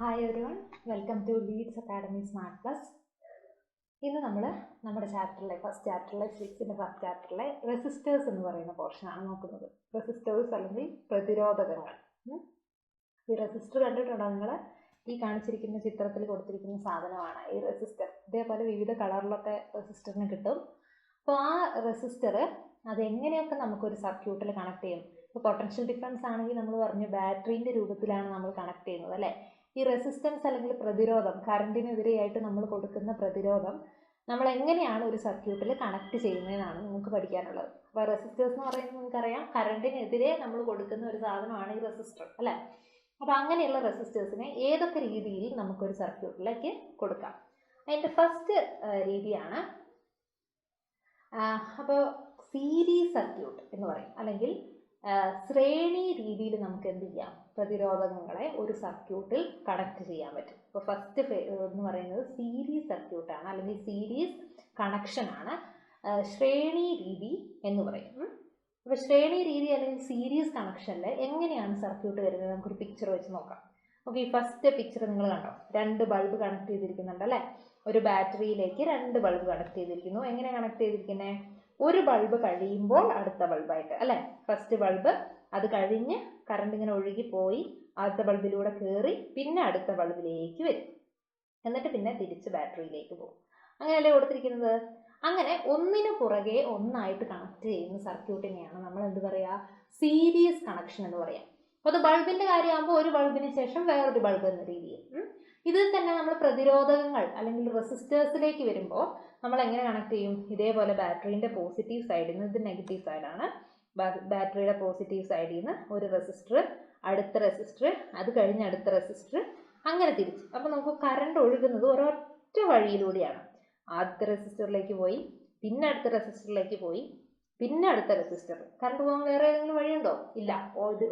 Hi everyone, welcome to Leads Academy Smart Plus. ഇന്ന് നമ്മൾ നമ്മുടെ ഫസ്റ്റ് ചാപ്റ്ററിലെ ഫിസിക്സിൻ്റെ ഫസ്റ്റ് ചാപ്റ്ററിലെ റെസിസ്റ്റേഴ്സ് എന്ന് പറയുന്ന പോർഷനാണ് നോക്കുന്നത്. റെസിസ്റ്റേഴ്സ് അല്ലെങ്കിൽ പ്രതിരോധകങ്ങൾ. ഈ റെസിസ്റ്റർ കണ്ടിട്ടുണ്ടോ നിങ്ങൾ? ഈ കാണിച്ചിരിക്കുന്ന ചിത്രത്തിൽ കൊടുത്തിരിക്കുന്ന സാധനമാണ് ഈ റെസിസ്റ്റർ. ഇതേപോലെ വിവിധ കളറിലൊക്കെ റെസിസ്റ്ററിന് കിട്ടും. അപ്പോൾ ആ റെസിസ്റ്റർ അതെങ്ങനെയൊക്കെ നമുക്കൊരു സർക്യൂട്ടിൽ കണക്ട് ചെയ്യും. ഇപ്പോൾ പൊട്ടൻഷ്യൽ ഡിഫറൻസ് ആണെങ്കിൽ നമ്മൾ പറഞ്ഞു ബാറ്ററീൻ്റെ രൂപത്തിലാണ് നമ്മൾ കണക്ട് ചെയ്യുന്നത് അല്ലേ. ഈ റെസിസ്റ്റൻസ് അല്ലെങ്കിൽ പ്രതിരോധം, കറണ്ടിനെതിരെയായിട്ട് നമ്മൾ കൊടുക്കുന്ന പ്രതിരോധം നമ്മൾ എങ്ങനെയാണ് ഒരു സർക്യൂട്ടിൽ കണക്ട് ചെയ്യുന്നതെന്നാണ് നമുക്ക് പഠിക്കാനുള്ളത്. അപ്പോൾ റെസിസ്റ്റേഴ്സ് എന്ന് പറയുന്നത് നമുക്കറിയാം, കറണ്ടിനെതിരെ നമ്മൾ കൊടുക്കുന്ന ഒരു സാധനമാണ് ഈ റെസിസ്റ്റർ അല്ലേ. അപ്പോൾ അങ്ങനെയുള്ള റെസിസ്റ്റേഴ്സിനെ ഏതൊക്കെ രീതിയിൽ നമുക്കൊരു സർക്യൂട്ടിലേക്ക് കൊടുക്കാം. അതിൻ്റെ ഫസ്റ്റ് രീതിയാണ് അപ്പോൾ സീരീസ് സർക്യൂട്ട് എന്ന് പറയും, അല്ലെങ്കിൽ ശ്രേണി രീതിയിൽ നമുക്ക് എന്ത് ചെയ്യാം, പ്രതിരോധകങ്ങളെ ഒരു സർക്യൂട്ടിൽ കണക്ട് ചെയ്യാൻ പറ്റും. അപ്പോൾ ഫസ്റ്റ് എന്ന് പറയുന്നത് സീരീസ് സർക്യൂട്ടാണ്, അല്ലെങ്കിൽ സീരീസ് കണക്ഷനാണ് ശ്രേണി രീതി എന്ന് പറയും. അപ്പോൾ ശ്രേണി രീതി അല്ലെങ്കിൽ സീരീസ് കണക്ഷനിൽ എങ്ങനെയാണ് സർക്യൂട്ട് വരുന്നത് നമുക്കൊരു പിക്ചർ വെച്ച് നോക്കാം. ഓക്കെ, ഈ ഫസ്റ്റ് പിക്ചർ നിങ്ങൾ കണ്ടോ, 2 ബൾബ് കണക്ട് ചെയ്തിരിക്കുന്നുണ്ട് അല്ലേ. ഒരു ബാറ്ററിയിലേക്ക് 2 ബൾബ് കണക്ട് ചെയ്തിരിക്കുന്നു. എങ്ങനെ കണക്ട് ചെയ്തിരിക്കുന്നത്? ഒരു ബൾബ് കഴിയുമ്പോൾ അടുത്ത ബൾബായിട്ട് അല്ലേ. ഫസ്റ്റ് ബൾബ്, അത് കഴിഞ്ഞ് കറണ്ട് ഇങ്ങനെ ഒഴുകി പോയി അടുത്ത ബൾബിലൂടെ കയറി പിന്നെ അടുത്ത ബൾബിലേക്ക് വരും, എന്നിട്ട് പിന്നെ തിരിച്ച് ബാറ്ററിയിലേക്ക് പോകും. അങ്ങനെയല്ലേ കൊടുത്തിരിക്കുന്നത്. അങ്ങനെ ഒന്നിനു പുറകെ ഒന്നായിട്ട് കണക്ട് ചെയ്യുന്ന സർക്യൂട്ടിനെയാണ് നമ്മൾ എന്ത് പറയുക, സീരീസ് കണക്ഷൻ എന്ന് പറയാം. അപ്പോൾ അത് ബൾബിന്റെ കാര്യമാകുമ്പോൾ ഒരു ബൾബിന് ശേഷം വേറൊരു ബൾബ് എന്ന രീതിയിൽ. ഇതിൽ തന്നെ നമ്മൾ പ്രതിരോധകങ്ങൾ അല്ലെങ്കിൽ റെസിസ്റ്റേഴ്സിലേക്ക് വരുമ്പോൾ നമ്മൾ എങ്ങനെ കണക്ട് ചെയ്യും? ഇതേപോലെ ബാറ്ററീൻ്റെ പോസിറ്റീവ് സൈഡിൽ നിന്ന്, ഇത് നെഗറ്റീവ് സൈഡാണ്, ബാറ്ററിയുടെ പോസിറ്റീവ് സൈഡിൽ നിന്ന് ഒരു റെസിസ്റ്റർ, അടുത്ത റെസിസ്റ്റർ, അത് കഴിഞ്ഞ് അടുത്ത റെസിസ്റ്റർ, അങ്ങനെ തിരിച്ച്. അപ്പോൾ നമുക്ക് കറണ്ട് ഒഴുകുന്നത് ഒരൊറ്റ വഴിയിലൂടെയാണ്. ആദ്യത്തെ റെസിസ്റ്ററിലേക്ക് പോയി, പിന്നെ അടുത്ത റെസിസ്റ്ററിലേക്ക് പോയി, പിന്നെ അടുത്ത റെസിസ്റ്റർ. കറണ്ട് പോകാൻ വേറെ ഏതെങ്കിലും വഴിയുണ്ടോ? ഇല്ല.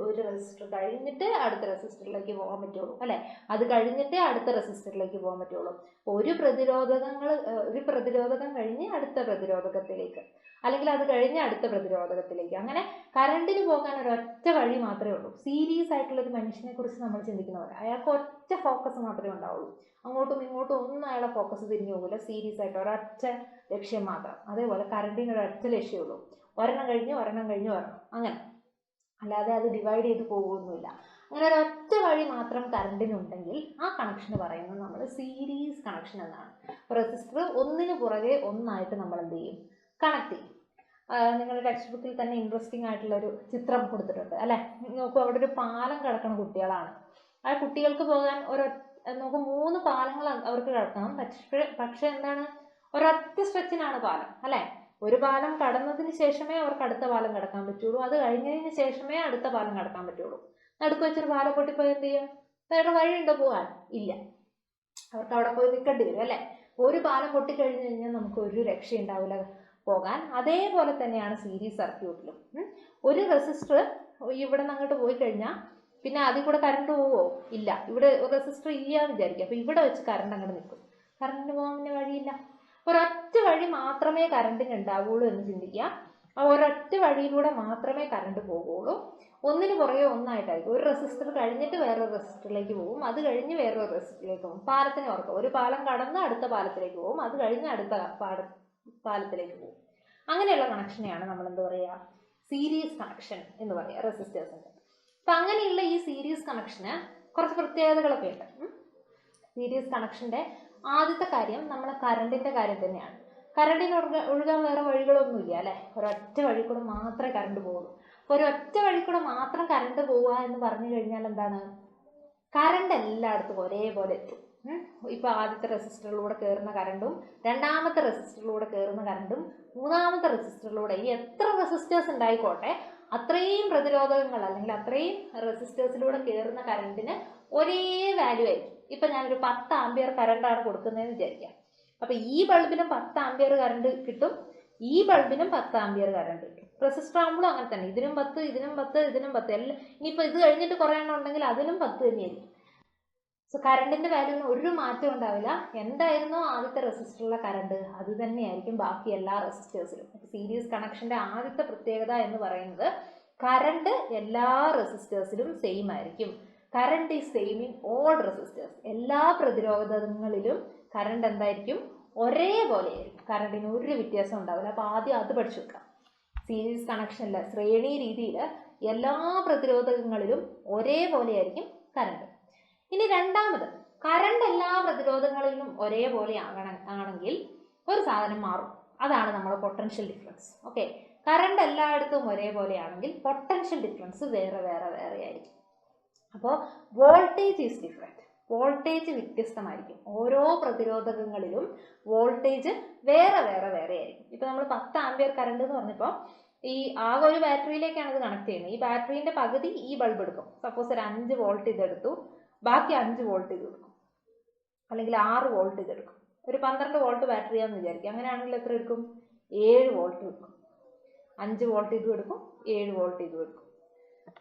ഒരു റെസിസ്റ്റർ കഴിഞ്ഞിട്ട് അടുത്ത റെസിസ്റ്ററിലേക്ക് പോകാൻ പറ്റുള്ളൂ അല്ലേ. അത് കഴിഞ്ഞിട്ടേ അടുത്ത റെസിസ്റ്ററിലേക്ക് പോകാൻ പറ്റുള്ളൂ. ഒരു പ്രതിരോധകം കഴിഞ്ഞ് അടുത്ത പ്രതിരോധകത്തിലേക്ക്, അല്ലെങ്കിൽ അത് കഴിഞ്ഞ് അടുത്ത പ്രതിരോധകത്തിലേക്ക്. അങ്ങനെ കറണ്ടിന് പോകാൻ ഒരൊറ്റ വഴി മാത്രമേ ഉള്ളൂ. സീരീസ് ആയിട്ടുള്ള ഒരു മനുഷ്യനെ കുറിച്ച് നമ്മൾ ചിന്തിക്കുന്നവർ, അയാൾക്ക് ഒറ്റ ഫോക്കസ് മാത്രമേ ഉണ്ടാവുള്ളൂ. അങ്ങോട്ടും ഇങ്ങോട്ടും ഒന്നും അയാളെ ഫോക്കസ് തിരിഞ്ഞു പോകില്ല. സീരീസ് ആയിട്ട് ഒരൊറ്റ ലക്ഷ്യം മാത്രം. അതേപോലെ കറണ്ടിന് ഒരൊറ്റ ലക്ഷ്യമുള്ളൂ, ഒരെണ്ണം കഴിഞ്ഞ് ഒരെണ്ണം അങ്ങനെ. അല്ലാതെ അത് ഡിവൈഡ് ചെയ്ത് പോകുമൊന്നുമില്ല. അങ്ങനെ ഒരൊറ്റ വഴി മാത്രം കറണ്ടിനുണ്ടെങ്കിൽ ആ കണക്ഷന് പറയുന്നത് നമ്മൾ സീരീസ് കണക്ഷൻ എന്നാണ്. റെസിസ്റ്റർ ഒന്നിനു പുറകെ ഒന്നായിട്ട് നമ്മൾ എന്ത് ചെയ്യും, കണക്ട് ചെയ്യും. നിങ്ങളുടെ ടെക്സ്റ്റ് ബുക്കിൽ തന്നെ ഇൻട്രസ്റ്റിംഗ് ആയിട്ടുള്ളൊരു ചിത്രം കൊടുത്തിട്ടുണ്ട് അല്ലേ. നോക്കൂ, അവിടെ ഒരു പാലം കിടക്കുന്ന കുട്ടികളാണ്. ആ കുട്ടികൾക്ക് പോകാൻ നോക്കൂ, 3 പാലങ്ങൾ അവർക്ക് കിടക്കണം. പക്ഷെ എന്താണ്, ഒരൊറ്റ സ്ട്രെച്ചിനാണ് പാലം അല്ലേ. ഒരു പാലം കടന്നതിന് ശേഷമേ അവർക്ക് അടുത്ത പാലം കിടക്കാൻ പറ്റുള്ളൂ. അത് കഴിഞ്ഞതിന് ശേഷമേ അടുത്ത പാലം കിടക്കാൻ പറ്റുള്ളൂ. നടുക്ക് വെച്ചൊരു പാലം പൊട്ടിപ്പോയി എന്ത് ചെയ്യും? വേറെ വഴിയുണ്ടോ പോകാൻ? ഇല്ല. അവർക്ക് അവിടെ പോയി നിൽക്കേണ്ടി വരും അല്ലേ. ഒരു പാലം പൊട്ടിക്കഴിഞ്ഞു കഴിഞ്ഞാൽ നമുക്ക് ഒരു രക്ഷ ഉണ്ടാവില്ല പോകാൻ. അതേപോലെ തന്നെയാണ് സീരീസ് സർക്യൂട്ടിലും. ഒരു റെസിസ്റ്റർ ഇവിടെ നിന്ന് അങ്ങോട്ട് പോയി കഴിഞ്ഞാൽ പിന്നെ അതിൽ കൂടെ കറണ്ട് പോവോ? ഇല്ല. ഇവിടെ റെസിസ്റ്റർ ഇല്ലാന്ന് വിചാരിക്കുക. അപ്പോൾ ഇവിടെ വെച്ച് കറണ്ട് അങ്ങോട്ട് നിൽക്കും. കറണ്ടിന് പോകാൻ പിന്നെ വഴിയില്ല. ഒരൊറ്റ വഴി മാത്രമേ കറണ്ടിന് ഉണ്ടാവുള്ളൂ എന്ന് ചിന്തിക്കുക. ആ ഒരൊറ്റ വഴിയിലൂടെ മാത്രമേ കറണ്ട് പോകുള്ളൂ. ഒന്നിന് പുറകെ ഒന്നായിട്ടായിരിക്കും. ഒരു റെസിസ്റ്റർ കഴിഞ്ഞിട്ട് വേറൊരു റെസിസ്റ്ററിലേക്ക് പോകും, അത് കഴിഞ്ഞ് വേറൊരു റെസിസ്റ്ററിലേക്ക് പോകും. പാലത്തിന് ഓർക്കുക, ഒരു പാലം കടന്ന് അടുത്ത പാലത്തിലേക്ക് പോകും, അത് കഴിഞ്ഞ് അടുത്ത പാലത്തിലേക്ക് പോകും. അങ്ങനെയുള്ള കണക്ഷനെയാണ് നമ്മൾ എന്ത് പറയുക, സീരീസ് കണക്ഷൻ എന്ന് പറയുക റെസിസ്റ്റേഴ്സിൻ്റെ. അപ്പം അങ്ങനെയുള്ള ഈ സീരീസ് കണക്ഷന് കുറച്ച് പ്രത്യേകതകളൊക്കെ ഉണ്ട്. സീരീസ് കണക്ഷൻ്റെ ആദ്യത്തെ കാര്യം നമ്മളെ കറണ്ടിൻ്റെ കാര്യം തന്നെയാണ്. കറണ്ടിന് ഒഴുകാൻ വേറെ വഴികളൊന്നുമില്ല അല്ലേ. ഒരൊറ്റ വഴി കൂടെ മാത്രമേ കറണ്ട് പോകുള്ളൂ. അപ്പോൾ ഒരൊറ്റ വഴി കൂടെ മാത്രം കറണ്ട് പോവുക എന്ന് പറഞ്ഞു കഴിഞ്ഞാൽ എന്താണ്, കറണ്ട് എല്ലായിടത്തും ഒരേപോലെ എത്തും. ഇപ്പോൾ ആദ്യത്തെ റെസിസ്റ്ററിലൂടെ കയറുന്ന കറണ്ടും രണ്ടാമത്തെ റെസിസ്റ്ററിലൂടെ കയറുന്ന കറണ്ടും മൂന്നാമത്തെ റെസിസ്റ്ററിലൂടെ, ഈ എത്ര റെസിസ്റ്റേഴ്സ് ഉണ്ടായിക്കോട്ടെ അത്രയും പ്രതിരോധകങ്ങൾ അല്ലെങ്കിൽ അത്രയും റെസിസ്റ്റേഴ്സിലൂടെ കയറുന്ന കറണ്ടിന് ഒരേ വാല്യൂ ആയിരിക്കും. ഇപ്പം ഞാനൊരു 10 ആംപിയർ കറണ്ടാണ് കൊടുക്കുന്നതെന്ന് വിചാരിക്കാം. അപ്പം ഈ ബൾബിനും 10 ആംപിയർ കറണ്ട് കിട്ടും, ഈ ബൾബിനും 10 ആംപിയർ കറണ്ട് കിട്ടും. റെസിസ്റ്റർ ആകുമ്പോഴും അങ്ങനെ തന്നെ, ഇതിനും 10 ഇതിനും 10 ഇതിനും 10 എല്ലാം. ഇനിയിപ്പോൾ ഇത് കഴിഞ്ഞിട്ട് കുറേ എണ്ണം ഉണ്ടെങ്കിൽ അതിനും 10 തന്നെയായിരിക്കും. സോ കറണ്ടിൻ്റെ വാല്യൂവിന് ഒരു മാറ്റം ഉണ്ടാവില്ല. എന്തായിരുന്നോ ആദ്യത്തെ റെസിസ്റ്ററിലെ കറണ്ട് അത് തന്നെയായിരിക്കും ബാക്കി എല്ലാ റെസിസ്റ്റേഴ്സിലും. സീരീസ് കണക്ഷൻ്റെ ആദ്യത്തെ പ്രത്യേകത എന്ന് പറയുന്നത് കറണ്ട് എല്ലാ റെസിസ്റ്റേഴ്സിലും സെയിം ആയിരിക്കും. Current is same in all resistors. എല്ലാ പ്രതിരോധങ്ങളിലും കറണ്ട് എന്തായിരിക്കും? ഒരേപോലെ ആയിരിക്കും. കറണ്ടിന് ഒരു വ്യത്യാസം ഉണ്ടാവില്ല. അപ്പോൾ ആദ്യം അത് പഠിച്ചു വെക്കാം. സീരീസ് കണക്ഷനിൽ ശ്രേണി രീതിയിൽ എല്ലാ പ്രതിരോധങ്ങളിലും ഒരേപോലെ ആയിരിക്കും കറണ്ട്. ഇനി രണ്ടാമത്, കറണ്ട് എല്ലാ പ്രതിരോധങ്ങളിലും ഒരേപോലെ ആണെങ്കിൽ ഒരു സാധനം മാറും. അതാണ് നമ്മുടെ പൊട്ടൻഷ്യൽ ഡിഫറൻസ്. ഓക്കെ, കറണ്ട് എല്ലായിടത്തും ഒരേപോലെ ആണെങ്കിൽ പൊട്ടൻഷ്യൽ ഡിഫറൻസ് വേറെ വേറെ വേറെ ആയിരിക്കും. അപ്പോൾ വോൾട്ടേജ് ഈസ് ഡിഫറെൻറ്റ്. വോൾട്ടേജ് വ്യത്യസ്തമായിരിക്കും. ഓരോ പ്രതിരോധകങ്ങളിലും വോൾട്ടേജ് വേറെ വേറെ വേറെ ആയിരിക്കും. ഇപ്പം നമ്മൾ 10 ആംപിയർ കറണ്ട് എന്ന് പറഞ്ഞപ്പോൾ ഈ ആകെ ഒരു ബാറ്ററിയിലേക്കാണ് ഇത് കണക്ട് ചെയ്യുന്നത്. ഈ ബാറ്ററീൻ്റെ പകുതി ഈ ബൾബ് എടുക്കും. സപ്പോസ് ഒരു 5 വോൾട്ട് ഇതെടുത്തു, ബാക്കി 5 വോൾട്ട് ഇത് എടുക്കും, അല്ലെങ്കിൽ 6 വോൾട്ട് ഇതെടുക്കും. ഒരു 12 വോൾട്ട് ബാറ്ററിയാണെന്ന് വിചാരിക്കും. അങ്ങനെയാണെങ്കിൽ എത്ര എടുക്കും? 7 വോൾട്ട് എടുക്കും. 5 വോൾട്ട് ഇതും എടുക്കും, 7 വോൾട്ട് ഇതും എടുക്കും.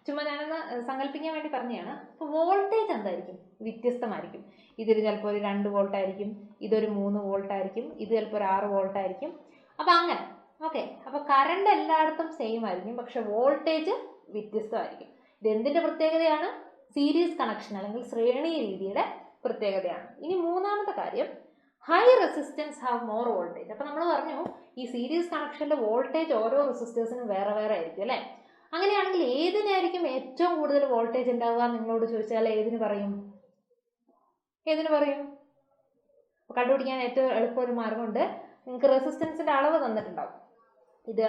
ചുമ്മാ ഞാനൊന്ന് സങ്കല്പിക്കാൻ വേണ്ടി പറഞ്ഞതാണ്. അപ്പോൾ വോൾട്ടേജ് എന്തായിരിക്കും? വ്യത്യസ്തമായിരിക്കും. ഇതിൽ ചിലപ്പോൾ ഒരു 2 വോൾട്ട് ആയിരിക്കും, ഇതൊരു 3 വോൾട്ട് ആയിരിക്കും, ഇത് ചിലപ്പോൾ ഒരു 6 വോൾട്ട് ആയിരിക്കും. അപ്പം അങ്ങനെ. ഓക്കെ, അപ്പോൾ കറണ്ട് എല്ലായിടത്തും സെയിം ആയിരിക്കും, പക്ഷെ വോൾട്ടേജ് വ്യത്യസ്തമായിരിക്കും. ഇത് എന്തിൻ്റെ പ്രത്യേകതയാണ്? സീരീസ് കണക്ഷൻ അല്ലെങ്കിൽ ശ്രേണി രീതിയുടെ പ്രത്യേകതയാണ്. ഇനി മൂന്നാമത്തെ കാര്യം, high resistance have more voltage. അപ്പം നമ്മൾ പറഞ്ഞു ഈ സീരീസ് കണക്ഷൻ്റെ വോൾട്ടേജ് ഓരോ റെസിസ്റ്റേഴ്സിനും വേറെ വേറെ ആയിരിക്കും അല്ലേ? അങ്ങനെയാണെങ്കിൽ ഏതിനായിരിക്കും ഏറ്റവും കൂടുതൽ വോൾട്ടേജ് ഉണ്ടാവുക നിങ്ങളോട് ചോദിച്ചാൽ ഏതിന് പറയും? ഏതിന് പറയും? കണ്ടുപിടിക്കാൻ ഏറ്റവും എളുപ്പം ഒരു മാർഗമുണ്ട്. നിങ്ങൾക്ക് റെസിസ്റ്റൻസിൻ്റെ അളവ് തന്നിട്ടുണ്ടാവും. ഇത്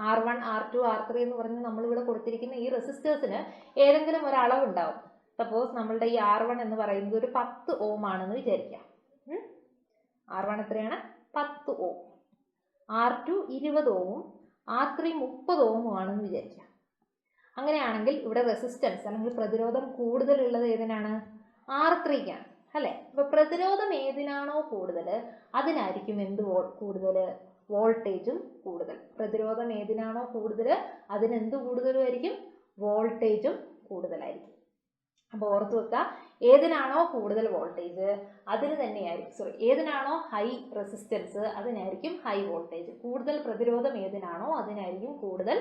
R1, R2, R3 എന്ന് പറഞ്ഞ് നമ്മളിവിടെ കൊടുത്തിരിക്കുന്ന ഈ റെസിസ്റ്റേഴ്സിന് ഏതെങ്കിലും ഒരു അളവ് ഉണ്ടാവും. സപ്പോസ് നമ്മളുടെ ഈ R1 എന്ന് പറയുന്നത് ഒരു 10 ഓം ആണെന്ന് വിചാരിക്കാം. R1 എത്രയാണ്? 10 ഓം. R2 20 ഓമും R3 30 ഓമും ആണെന്ന് വിചാരിക്കാം. അങ്ങനെയാണെങ്കിൽ ഇവിടെ റെസിസ്റ്റൻസ് അല്ലെങ്കിൽ പ്രതിരോധം കൂടുതലുള്ളത് ഏതിനാണ്? R3ക്കാണ് അല്ലേ? അപ്പോൾ പ്രതിരോധം ഏതിനാണോ കൂടുതൽ അതിനായിരിക്കും എന്ത് കൂടുതൽ? വോൾട്ടേജും കൂടുതൽ. പ്രതിരോധം ഏതിനാണോ കൂടുതൽ അതിനെന്ത് കൂടുതലുമായിരിക്കും? വോൾട്ടേജും കൂടുതലായിരിക്കും. അപ്പോൾ ഓർത്ത് വെക്കുക, ഏതിനാണോ കൂടുതൽ വോൾട്ടേജ് അതിന് തന്നെയായിരിക്കും ഏതിനാണോ ഹൈ റെസിസ്റ്റൻസ് അതിനായിരിക്കും ഹൈ വോൾട്ടേജ്. കൂടുതൽ പ്രതിരോധം ഏതിനാണോ അതിനായിരിക്കും കൂടുതൽ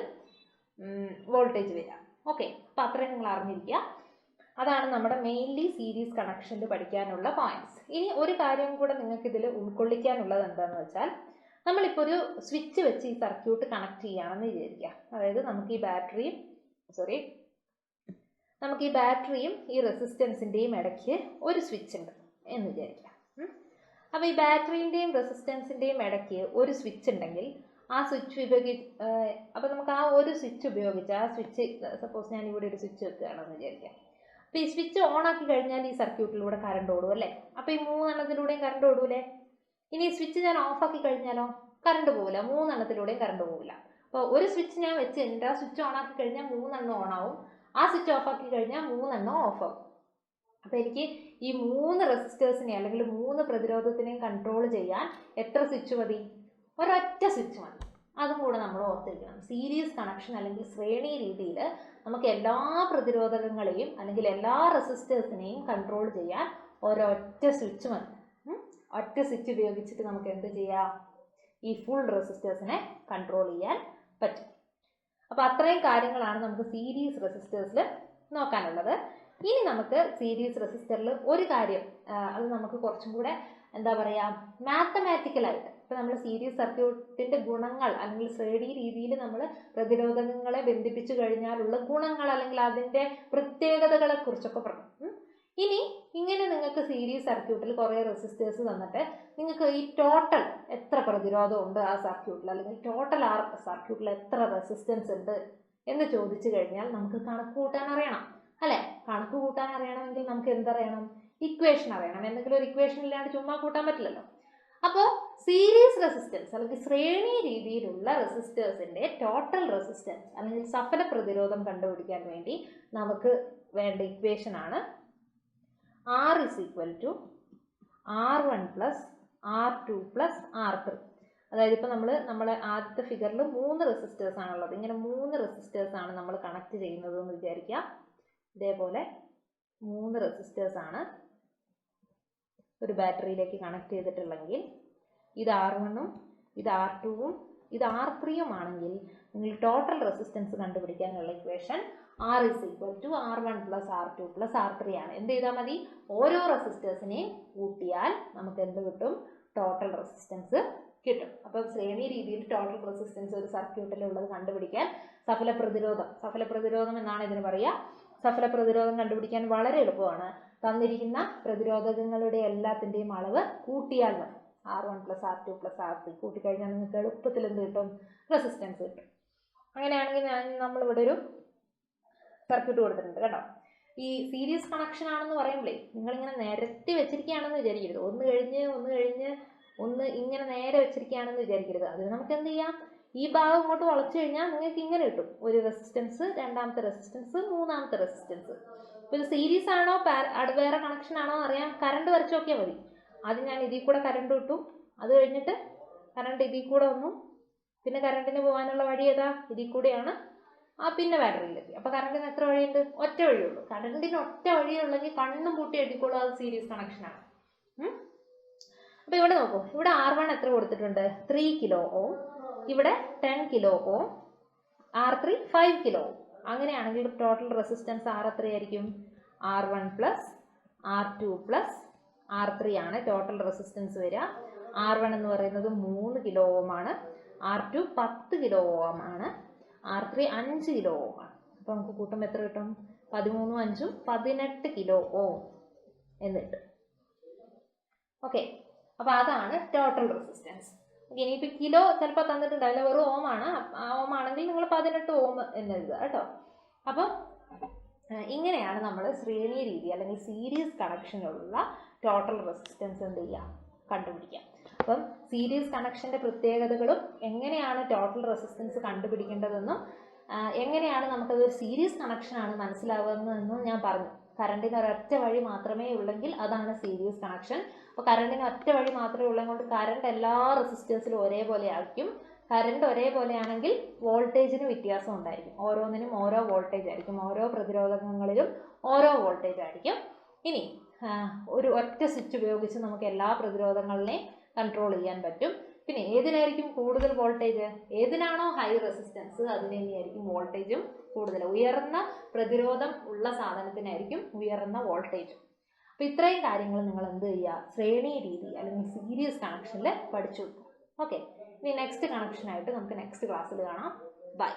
വോൾട്ടേജ് വരിക. ഓക്കെ, അപ്പോൾ അത്രയും നിങ്ങൾ അറിഞ്ഞിരിക്കുക. അതാണ് നമ്മുടെ മെയിൻലി സീരീസ് കണക്ഷനിൽ പഠിക്കാനുള്ള പോയിന്റ്സ്. ഇനി ഒരു കാര്യം കൂടെ നിങ്ങൾക്ക് ഇതിൽ ഉൾക്കൊള്ളിക്കാനുള്ളത് എന്താണെന്ന് വെച്ചാൽ, നമ്മളിപ്പോൾ ഒരു സ്വിച്ച് വെച്ച് ഈ സർക്യൂട്ട് കണക്ട് ചെയ്യുകയാണെന്ന് വിചാരിക്കുക. അതായത് നമുക്ക് ഈ ബാറ്ററിയും ഈ റെസിസ്റ്റൻസിൻ്റെയും ഇടയ്ക്ക് ഒരു സ്വിച്ച് ഉണ്ട് എന്ന് വിചാരിക്കുക. അപ്പോൾ ഈ ബാറ്ററിൻ്റെയും റെസിസ്റ്റൻസിൻ്റെയും ഇടയ്ക്ക് ഒരു സ്വിച്ച് ഉണ്ടെങ്കിൽ ആ സ്വിച്ച് അപ്പോൾ നമുക്ക് ആ ഒരു സ്വിച്ച് ഉപയോഗിച്ച് ആ സ്വിച്ച് സപ്പോസ് ഞാൻ ഇവിടെ ഒരു സ്വിച്ച് വെക്കുകയാണെന്ന് വിചാരിക്കാം. അപ്പോൾ ഈ സ്വിച്ച് ഓൺ ആക്കി കഴിഞ്ഞാൽ ഈ സർക്യൂട്ടിലൂടെ കറണ്ട് ഓടും അല്ലേ? അപ്പോൾ ഈ 3 എണ്ണത്തിലൂടെയും കറണ്ട് ഓടൂലേ? ഇനി ഈ സ്വിച്ച് ഞാൻ ഓഫാക്കി കഴിഞ്ഞാലോ? കറണ്ട് പോകില്ല. 3 എണ്ണത്തിലൂടെയും കറണ്ട് പോകില്ല. അപ്പോൾ ഒരു സ്വിച്ച് ഞാൻ വെച്ച് കഴിഞ്ഞിട്ട് ആ സ്വിച്ച് ഓൺ ആക്കി കഴിഞ്ഞാൽ 3 എണ്ണം ഓൺ ആവും, ആ സ്വിച്ച് ഓഫാക്കി കഴിഞ്ഞാൽ 3 എണ്ണം ഓഫ് ആവും. അപ്പോൾ എനിക്ക് ഈ 3 റെസിസ്റ്റേഴ്സിനെ അല്ലെങ്കിൽ 3 പ്രതിരോധത്തിനെയും കൺട്രോൾ ചെയ്യാൻ എത്ര സ്വിച്ച് മതി? ഒരൊറ്റ സ്വിച്ച് മതി. അതും കൂടെ നമ്മൾ ഓർത്തിരിക്കണം. സീരീസ് കണക്ഷൻ അല്ലെങ്കിൽ ശ്രേണി രീതിയിൽ നമുക്ക് എല്ലാ പ്രതിരോധകങ്ങളെയും അല്ലെങ്കിൽ എല്ലാ റെസിസ്റ്റേഴ്സിനെയും കൺട്രോൾ ചെയ്യാൻ ഒരൊറ്റ സ്വിച്ച് മതി. ഒറ്റ സ്വിച്ച് ഉപയോഗിച്ചിട്ട് നമുക്ക് എന്ത് ചെയ്യാം? ഈ ഫുൾ റെസിസ്റ്റേഴ്സിനെ കൺട്രോൾ ചെയ്യാൻ പറ്റും. അപ്പോൾ അത്രയും കാര്യങ്ങളാണ് നമുക്ക് സീരീസ് റെസിസ്റ്റേഴ്സിൽ നോക്കാനുള്ളത്. ഇനി നമുക്ക് സീരീസ് റെസിസ്റ്ററിൽ ഒരു കാര്യം, അത് നമുക്ക് കുറച്ചും കൂടെ എന്താ പറയുക, മാത്തമാറ്റിക്കലായിട്ട് ഇപ്പോൾ നമ്മൾ സീരീസ് സർക്യൂട്ടിൻ്റെ ഗുണങ്ങൾ അല്ലെങ്കിൽ ശ്രേണി രീതിയിൽ നമ്മൾ പ്രതിരോധകങ്ങളെ ബന്ധിപ്പിച്ചു കഴിഞ്ഞാലുള്ള ഗുണങ്ങൾ അല്ലെങ്കിൽ അതിൻ്റെ പ്രത്യേകതകളെ കുറിച്ചൊക്കെ പറഞ്ഞു. ഇനി ഇങ്ങനെ നിങ്ങൾക്ക് സീരീസ് സർക്യൂട്ടിൽ കുറേ റെസിസ്റ്റേഴ്സ് തന്നിട്ട് നിങ്ങൾക്ക് ഈ ടോട്ടൽ എത്ര പ്രതിരോധം ഉണ്ട് ആ സർക്യൂട്ടിൽ അല്ലെങ്കിൽ ടോട്ടൽ ആ സർക്യൂട്ടിൽ എത്ര റെസിസ്റ്റൻസ് ഉണ്ട് എന്ന് ചോദിച്ചു കഴിഞ്ഞാൽ നമുക്ക് കണക്ക് കൂട്ടാൻ അറിയണം അല്ലേ? കണക്ക് കൂട്ടാൻ അറിയണമെങ്കിൽ നമുക്ക് എന്തറിയണം? ഇക്വേഷൻ അറിയണം. എന്തെങ്കിലും ഒരു ഇക്വേഷൻ ഇല്ലാണ്ട് ചുമ്മാ കൂട്ടാൻ പറ്റില്ലല്ലോ. അപ്പോൾ സീരീസ് റെസിസ്റ്റൻസ് അല്ലെങ്കിൽ ശ്രേണി രീതിയിലുള്ള റെസിസ്റ്റേഴ്സിൻ്റെ ടോട്ടൽ റെസിസ്റ്റൻസ് അല്ലെങ്കിൽ സഫല പ്രതിരോധം കണ്ടുപിടിക്കാൻ വേണ്ടി നമുക്ക് വേണ്ട ഇക്വേഷനാണ് R is equal to R1 plus R2 plus R3. അതായത് ഇപ്പോൾ നമ്മളെ ആദ്യത്തെ ഫിഗറിൽ 3 റെസിസ്റ്റേഴ്സ് ആണുള്ളത്. ഇങ്ങനെ 3 റെസിസ്റ്റേഴ്സ് ആണ് നമ്മൾ കണക്ട് ചെയ്യുന്നത് എന്ന് വിചാരിക്കാം. ഇതേപോലെ 3 റെസിസ്റ്റേഴ്സ് ആണ് ഒരു ബാറ്ററിയിലേക്ക് കണക്ട് ചെയ്തിട്ടുള്ളെങ്കിൽ ഇത് R1ഉം ഇത് R2ഉം ഇത് R3ഉം ആണെങ്കിൽ നിങ്ങൾ ടോട്ടൽ റെസിസ്റ്റൻസ് കണ്ടുപിടിക്കാനുള്ള equation R is equal to R1 plus R2 plus R3 ആണ്. എന്ത് ചെയ്താൽ മതി? ഓരോ റെസിസ്റ്റേഴ്സിനെയും കൂട്ടിയാൽ നമുക്ക് എന്ത് കിട്ടും? ടോട്ടൽ റെസിസ്റ്റൻസ് കിട്ടും. അപ്പം ശ്രേണി രീതിയിൽ ടോട്ടൽ റെസിസ്റ്റൻസ് ഒരു സർക്യൂട്ടിലുള്ളത് കണ്ടുപിടിക്കാൻ സഫല പ്രതിരോധം എന്നാണ് ഇതിന് പറയുക. സഫല പ്രതിരോധം കണ്ടുപിടിക്കാൻ വളരെ എളുപ്പമാണ്. തന്നിരിക്കുന്ന പ്രതിരോധകങ്ങളുടെ എല്ലാത്തിൻ്റെയും അളവ് കൂട്ടിയാൽ മതി. R1 plus R2 plus R3 കൂട്ടിക്കഴിഞ്ഞാൽ നിങ്ങൾക്ക് എളുപ്പത്തിൽ എന്ത് കിട്ടും? റെസിസ്റ്റൻസ് കിട്ടും. അങ്ങനെയാണെങ്കിൽ നമ്മളിവിടെ ഒരു സർക്യൂട്ട് കൊടുത്തിട്ടുണ്ട് കേട്ടോ. ഈ സീരീസ് കണക്ഷൻ ആണെന്ന് പറയുമ്പോഴേ നിങ്ങളിങ്ങനെ നിരത്തി വെച്ചിരിക്കുകയാണെന്ന് വിചാരിക്കരുത്. ഒന്ന് കഴിഞ്ഞ് ഇങ്ങനെ നേരെ വെച്ചിരിക്കുകയാണെന്ന് വിചാരിക്കരുത്. അതിന് നമുക്ക് എന്ത് ചെയ്യാം? ഈ ഭാഗം ഇങ്ങോട്ട് വളച്ചു കഴിഞ്ഞാൽ നിങ്ങൾക്ക് ഇങ്ങനെ കിട്ടും. ഒരു റെസിസ്റ്റൻസ്, രണ്ടാമത്തെ റെസിസ്റ്റൻസ്, മൂന്നാമത്തെ റെസിസ്റ്റൻസ്. അപ്പോൾ ഇത് സീരീസ് ആണോ വേറെ കണക്ഷൻ ആണോ അറിയാൻ കറണ്ട് വരച്ച് നോക്കിയാൽ മതി. ആദ്യം ഞാൻ ഇതിൽ കൂടെ കറണ്ട് ഇട്ടു, അത് കഴിഞ്ഞിട്ട് കറണ്ട് ഇതിൽ കൂടെ വന്നു, പിന്നെ കറണ്ടിന് പോകാനുള്ള വഴി ഏതാ? ഇതിൽ കൂടെയാണ്. പിന്നെ ബാറ്ററിയിലെത്തി. അപ്പോൾ കറണ്ടിന് എത്ര വഴിയുണ്ട്? ഒറ്റ വഴിയുള്ളൂ. കറണ്ടിന് ഒറ്റ വഴിയുള്ളെങ്കിൽ കണ്ണും പൂട്ടി എഴുതിക്കോളൂ, അത് സീരീസ് കണക്ഷനാണ്. അപ്പോൾ ഇവിടെ നോക്കൂ, ഇവിടെ R1 എത്ര കൊടുത്തിട്ടുണ്ട്? 3 കിലോ ഓം. ഇവിടെ 10 kilo ohm. R3 5 kilo ohm. അങ്ങനെയാണെങ്കിൽ ടോട്ടൽ റെസിസ്റ്റൻസ് R എത്രയായിരിക്കും? R1 plus R2 plus R3 ആണ് ടോട്ടൽ റെസിസ്റ്റൻസ് വരിക. R1 എന്ന് പറയുന്നത് 3 കിലോ ഓം ആണ്. R2 10 കിലോ ഓം ആണ്. R3 5 കിലോ ഓം ആണ്. അപ്പോൾ നമുക്ക് കൂട്ടുമ്പോൾ എത്ര കിട്ടും? 13 5 18 കിലോ ഓം എന്ന് കിട്ടും. ഓക്കെ, അപ്പോൾ അതാണ് ടോട്ടൽ റെസിസ്റ്റൻസ്. ഇനിയിപ്പോൾ കിലോ ചിലപ്പോൾ തന്നിട്ടുണ്ടാവില്ല, വെറും ഓം ആണ്. ഓം ആണെങ്കിൽ നിങ്ങൾ 18 ഓം എന്ന് എഴുതുക കേട്ടോ. അപ്പം ഇങ്ങനെയാണ് നമ്മൾ ശ്രേണി രീതി അല്ലെങ്കിൽ സീരീസ് കണക്ഷനുള്ള ടോട്ടൽ റെസിസ്റ്റൻസ് എന്ത് ചെയ്യുക? കണ്ടുപിടിക്കുക. അപ്പം സീരീസ് കണക്ഷൻ്റെ പ്രത്യേകതകളും എങ്ങനെയാണ് ടോട്ടൽ റെസിസ്റ്റൻസ് കണ്ടുപിടിക്കേണ്ടതെന്നും എങ്ങനെയാണ് നമുക്കത് സീരീസ് കണക്ഷനാണ് മനസ്സിലാവുന്നതെന്നും ഞാൻ പറഞ്ഞു. കറണ്ടിന് ഒരൊറ്റ വഴി മാത്രമേ ഉള്ളെങ്കിൽ അതാണ് സീരീസ് കണക്ഷൻ. അപ്പോൾ കറണ്ടിന് ഒറ്റ വഴി മാത്രമേ ഉള്ളത് കൊണ്ട് കറണ്ട് എല്ലാ റെസിസ്റ്റേഴ്സിലും ഒരേപോലെ ആയിരിക്കും. കറണ്ട് ഒരേപോലെ ആണെങ്കിൽ വോൾട്ടേജിന് വ്യത്യാസം ഉണ്ടായിരിക്കും. ഓരോന്നിനും ഓരോ വോൾട്ടേജ് ആയിരിക്കും. ഓരോ പ്രതിരോധകങ്ങളിലും ഓരോ വോൾട്ടേജ് ആയിരിക്കും. ഇനി ഒരു ഒറ്റ സ്വിച്ച് ഉപയോഗിച്ച് നമുക്ക് എല്ലാ പ്രതിരോധങ്ങളെയും കൺട്രോൾ ചെയ്യാൻ പറ്റും. പിന്നെ ഏതിനായിരിക്കും കൂടുതൽ വോൾട്ടേജ്? ഏതിനാണോ ഹൈ റെസിസ്റ്റൻസ് അതിന് തന്നെയായിരിക്കും വോൾട്ടേജും കൂടുതൽ. ഉയർന്ന പ്രതിരോധം ഉള്ള സാധനത്തിനായിരിക്കും ഉയർന്ന വോൾട്ടേജ്. അപ്പോൾ ഇത്രയും കാര്യങ്ങൾ നിങ്ങൾ എന്ത് ചെയ്യുക? ശ്രേണി രീതി അല്ലെങ്കിൽ സീരീസ് കണക്ഷനിൽ പഠിച്ചു വെക്കുക. ഓക്കെ, ഇനി നെക്സ്റ്റ് കണക്ഷനായിട്ട് നമുക്ക് നെക്സ്റ്റ് ക്ലാസ്സിൽ കാണാം. ബൈ.